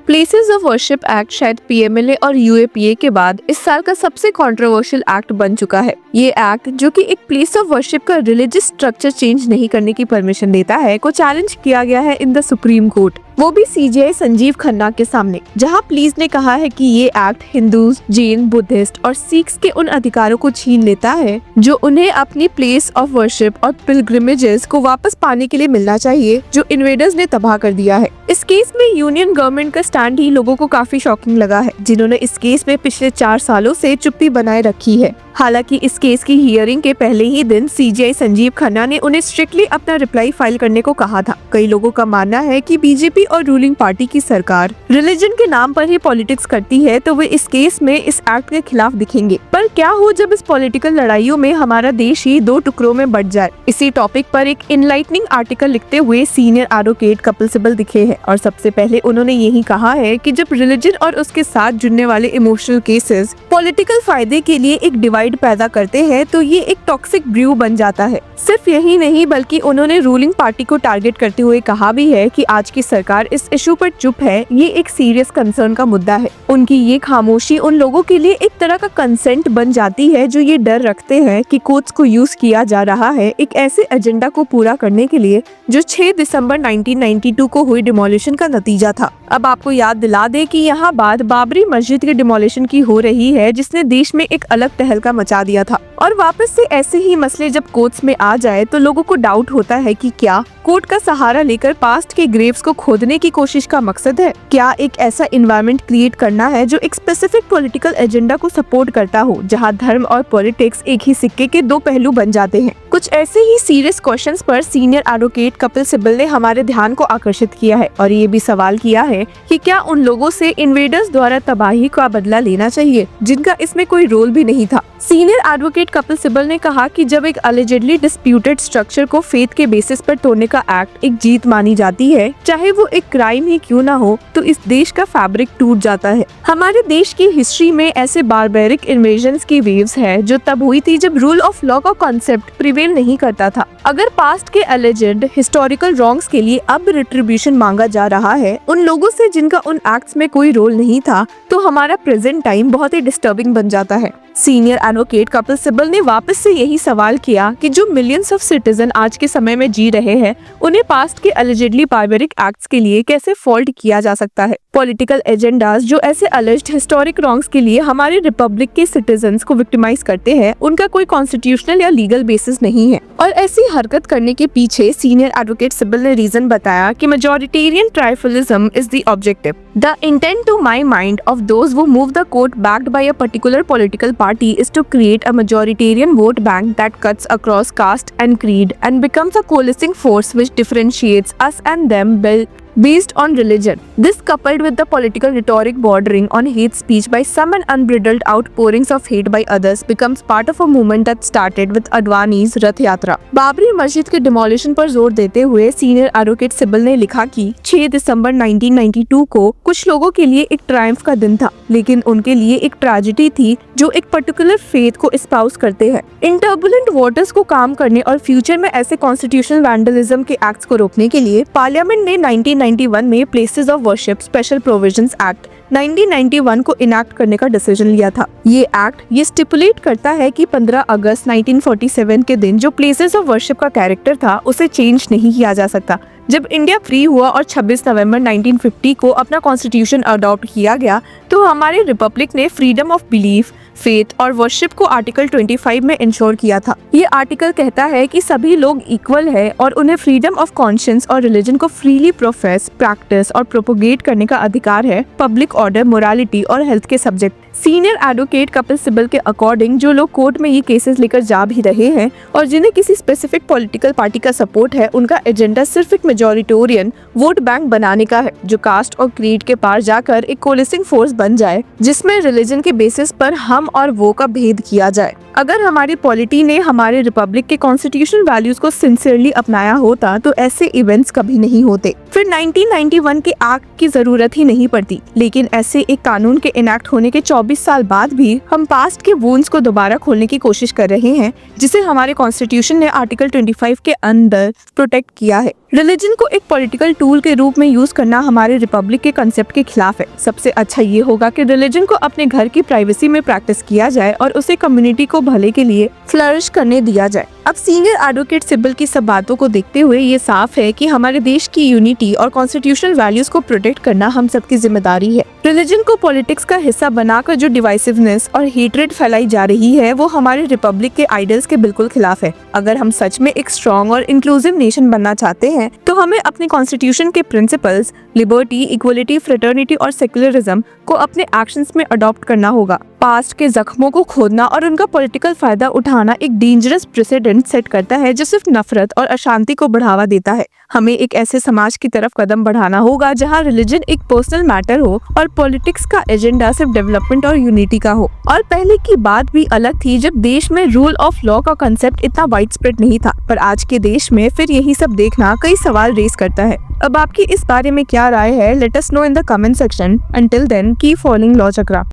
Places of worship act शायद PMLA और UAPA के बाद इस साल का सबसे कंट्रोवर्शियल एक्ट बन चुका है। ये एक्ट, जो कि एक प्लेस ऑफ वर्शिप का रिलीजियस स्ट्रक्चर चेंज नहीं करने की परमिशन देता है, को चैलेंज किया गया है इन द सुप्रीम कोर्ट, वो भी सीजेआई संजीव खन्ना के सामने, जहां पुलिस ने कहा है कि ये एक्ट हिंदूज, जैन, बुद्धिस्ट और सिख्स के उन अधिकारों को छीन लेता है जो उन्हें अपनी प्लेस ऑफ वर्शिप और पिलग्रिमेजेस को वापस पाने के लिए मिलना चाहिए, जो इन्वेडर्स ने तबाह कर दिया है। इस केस में यूनियन गवर्नमेंट का स्टैंड ही लोगों को काफी शॉकिंग लगा है, जिन्होंने इस केस में पिछले 4 सालों से चुप्पी बनाए रखी है। हालांकि इस केस की हियरिंग के पहले ही दिन सीजेआई संजीव खन्ना ने उन्हें स्ट्रिक्टली अपना रिप्लाई फाइल करने को कहा था। कई लोगों का मानना है कि बीजेपी और रूलिंग पार्टी की सरकार रिलीजन के नाम पर ही पॉलिटिक्स करती है, तो वे इस केस में इस एक्ट के खिलाफ दिखेंगे। पर क्या हो जब इस पॉलिटिकल लड़ाइयों में हमारा देश ही 2 टुकड़ों में बट जाए? इसी टॉपिक पर एक इनलाइटनिंग आर्टिकल लिखते हुए सीनियर एडवोकेट कपिल सिब्बल दिखे हैं और सबसे पहले उन्होंने यही कहा है कि जब रिलीजन और उसके साथ जुड़ने वाले इमोशनल केसेस पॉलिटिकल फायदे के लिए एक डिवाइड पैदा करते हैं, तो ये एक टॉक्सिक ब्रू बन जाता है। सिर्फ यही नहीं, बल्कि उन्होंने रूलिंग पार्टी को टारगेट करते हुए कहा भी है कि आज की सरकार इस इशू पर चुप है, ये एक सीरियस कंसर्न का मुद्दा है। उनकी ये खामोशी उन लोगों के लिए एक तरह का कंसेंट बन जाती है जो ये डर रखते हैं कि कोर्ट्स को यूज किया जा रहा है एक ऐसे एजेंडा को पूरा करने के लिए जो 6 दिसंबर 1992 को हुई डिमोलिशन का नतीजा था। अब आपको याद दिला दे कि यहाँ बात बाबरी मस्जिद के डिमोलिशन की हो रही है, जिसने देश में एक अलग तहलका मचा दिया था। और वापस से ऐसे ही मसले जब कोर्ट्स में आ जाए तो लोगों को डाउट होता है कि क्या कोर्ट का सहारा लेकर पास्ट के ग्रेव्स को खोदने की कोशिश का मकसद है? क्या एक ऐसा एनवायरनमेंट क्रिएट करना है जो एक स्पेसिफिक पॉलिटिकल एजेंडा को सपोर्ट करता हो, जहां धर्म और पॉलिटिक्स एक ही सिक्के के 2 पहलू बन जाते हैं? कुछ ऐसे ही सीरियस क्वेश्चंस पर सीनियर एडवोकेट कपिल सिब्बल ने हमारे ध्यान को आकर्षित किया है और ये भी सवाल किया है कि क्या उन लोगों से इन्वेडर्स द्वारा तबाही का बदला लेना चाहिए जिनका इसमें कोई रोल भी नहीं था। सीनियर एडवोकेट कपिल सिब्बल ने कहा कि जब एक अलिजेडली डिस्प्यूटेड स्ट्रक्चर को फेथ के बेसिस पर तोड़ने का एक्ट एक जीत मानी जाती है, चाहे वो एक क्राइम ही क्यों ना हो, तो इस देश का फैब्रिक टूट जाता है। हमारे देश की हिस्ट्री में ऐसे बारबेरिक इन्वेजन्स की वेव्स है जो तब हुई थी जब रूल ऑफ लॉ का कॉन्सेप्ट प्रिवेल नहीं करता था। अगर पास्ट के अलिजेड हिस्टोरिकल रॉन्ग्स के लिए अब रिट्रीब्यूशन मांगा जा रहा है उन लोगों से जिनका उन एक्ट्स में कोई रोल नहीं था, तो हमारा प्रेजेंट टाइम बहुत ही डिस्टर्बिंग बन जाता है। सीनियर एडवोकेट कपिल सिब्बल ने वापस से यही सवाल किया कि जो मिलियंस ऑफ सिटीजन आज के समय में जी रहे हैं, उन्हें पास्ट के अलिजेडली बारबेरिक एक्ट्स के लिए कैसे फॉल्ट किया जा सकता है? पॉलिटिकल एजेंडाज जो ऐसे अलिज्ड हिस्टोरिक रॉन्ग्स के लिए हमारे रिपब्लिक के सिटीजन्स को विक्टिमाइज करते हैं, उनका कोई कॉन्स्टिट्यूशनल या लीगल बेसिस नहीं है। और ऐसी हरकत करने के पीछे सीनियर एडवोकेट सिब्बल ने रीजन बताया कि majoritarian triumphalism is the objective. The intent to my mind of those who move the court backed by a particular political party is to create a majoritarian vote bank that cuts across caste and creed and becomes a coalescing force which differentiates us and them based on religion. This, coupled with the political rhetoric bordering on hate speech by some and unbridled outpourings of hate by others, becomes part of a movement that started with Advani's Rath Yatra. Babri मस्जिद के demolition पर जोर देते हुए senior advocate Sibal ने लिखा कि 6 दिसंबर 1992 को कुछ लोगों के लिए एक ट्रायम्फ का दिन था, लेकिन उनके लिए एक ट्रेजेडी थी जो एक पर्टिकुलर फेथ को एस्पाउस करते हैं। इन टर्बुलेंट वाटर्स को काम करने और फ्यूचर में ऐसे कॉन्स्टिट्यूशनल वैंडलिज्म के एक्ट्स को रोकने के लिए पार्लियामेंट ने 1991 में places of worship special provisions act 1991 को इनैक्ट करने का डिसीजन लिया था। ये एक्ट ये स्टिपुलेट करता है कि 15 अगस्त 1947 के दिन जो प्लेसेस ऑफ वर्शिप का कैरेक्टर था उसे चेंज नहीं किया जा सकता। जब इंडिया फ्री हुआ और 26 नवंबर 1950 को अपना कॉन्स्टिट्यूशन अडॉप्ट किया गया, तो हमारे रिपब्लिक ने फ्रीडम ऑफ बिलीफ, फेथ और वर्शिप को आर्टिकल 25 में इंश्योर किया था। ये आर्टिकल कहता है कि सभी लोग इक्वल है और उन्हें फ्रीडम ऑफ कॉन्शियंस और रिलीजन को फ्रीली प्रोफेस, प्रैक्टिस और प्रोपोगेट करने का अधिकार है पब्लिक ऑर्डर, मोरालिटी और हेल्थ के subject. Senior advocate Kapil Sibal के अकॉर्डिंग जो लोग कोर्ट में ये केसेस लेकर जा भी रहे हैं और जिन्हें किसी स्पेसिफिक पॉलिटिकल पार्टी का सपोर्ट है, उनका एजेंडा सिर्फ एक मेजॉरिटेरियन वोट बैंक बनाने का है जो कास्ट और क्रीड के पार जाकर एक कोलिसिंग फोर्स बन जाए, जिसमें रिलीजन के बेसिस पर हम और वो का भेद किया जाए। अगर हमारी पॉलिटी ने हमारे रिपब्लिक के कॉन्स्टिट्यूशनल वैल्यूज को सिंसियरली अपनाया होता तो ऐसे इवेंट्स कभी नहीं होते। फिर 1991 के एक्ट की जरूरत ही नहीं पड़ती। लेकिन ऐसे एक कानून के इनैक्ट होने के 24 साल बाद भी हम पास्ट के वुंड्स को दोबारा खोलने की कोशिश कर रहे हैं, जिसे हमारे कॉन्स्टिट्यूशन ने आर्टिकल 25 के अंदर प्रोटेक्ट किया है। रिलीजन को एक पॉलिटिकल टूल के रूप में यूज करना हमारे रिपब्लिक के कंसेप्ट के खिलाफ है। सबसे अच्छा ये होगा कि रिलीजन को अपने घर की प्राइवेसी में प्रैक्टिस किया जाए और उसे कम्युनिटी को भले के लिए फ्लरिश करने दिया जाए। अब सीनियर एडवोकेट सिब्बल की सब बातों को देखते हुए ये साफ है कि हमारे देश की यूनिटी और कॉन्स्टिट्यूशनल वैल्यूज को प्रोटेक्ट करना हम सबकी जिम्मेदारी है। रिलीजन को पॉलिटिक्स का हिस्सा बनाकर जो डिवाइसिवनेस और हेट्रेड फैलाई जा रही है, वो हमारे रिपब्लिक के आइडल्स के बिल्कुल खिलाफ है। अगर हम सच में एक स्ट्रॉन्ग और इंक्लूसिव नेशन बनना चाहते हैं, तो हमें अपने कॉन्स्टिट्यूशन के प्रिंसिपल्स लिबर्टी, इक्वलिटी, फ्रेटर्निटी और सेक्युलरिज्म को अपने एक्शंस में अडॉप्ट करना होगा। पास्ट के जख्मों को खोदना और उनका पॉलिटिकल फायदा उठाना एक डेंजरस प्रेसिडेंट सेट करता है जो सिर्फ नफरत और अशांति को बढ़ावा देता है। हमें एक ऐसे समाज की तरफ कदम बढ़ाना होगा जहां रिलीजन एक पर्सनल मैटर हो और पॉलिटिक्स का एजेंडा सिर्फ डेवलपमेंट और यूनिटी का हो। और पहले की बात भी अलग थी जब देश में रूल ऑफ लॉ का कंसेप्ट इतना वाइड स्प्रेड नहीं था, पर आज के देश में फिर यही सब देखना कई सवाल रेस करता है। अब आपकी इस बारे में क्या राय है? Let us know in the comment section. Until then keep following law chakra.